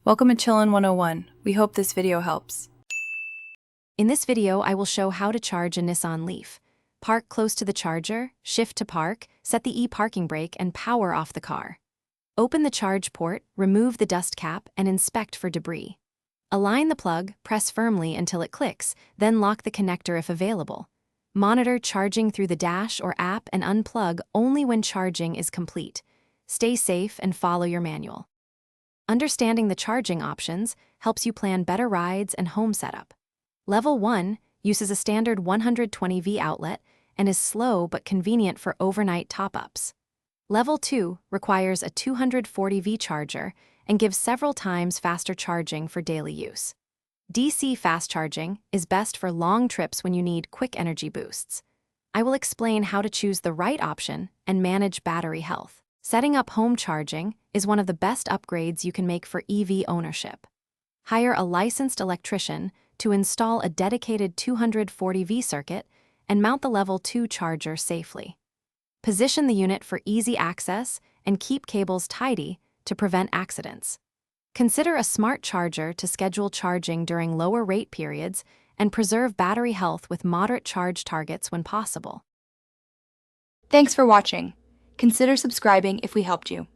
Welcome to Chillin' 101. We hope this video helps. In this video, I will show how to charge a Nissan Leaf. Park close to the charger, shift to park, set the e-parking brake, and power off the car. Open the charge port, remove the dust cap, and inspect for debris. Align the plug, press firmly until it clicks, then lock the connector if available. Monitor charging through the dash or app and unplug only when charging is complete. Stay safe and follow your manual. Understanding the charging options helps you plan better rides and home setup. Level 1 uses a standard 120V outlet and is slow but convenient for overnight top-ups. Level 2 requires a 240V charger and gives several times faster charging for daily use. DC fast charging is best for long trips when you need quick energy boosts. I will explain how to choose the right option and manage battery health. Setting up home charging is one of the best upgrades you can make for EV ownership. Hire a licensed electrician to install a dedicated 240V circuit and mount the Level 2 charger safely. Position the unit for easy access and keep cables tidy to prevent accidents. Consider a smart charger to schedule charging during lower rate periods and preserve battery health with moderate charge targets when possible. Thanks for watching. Consider subscribing if we helped you.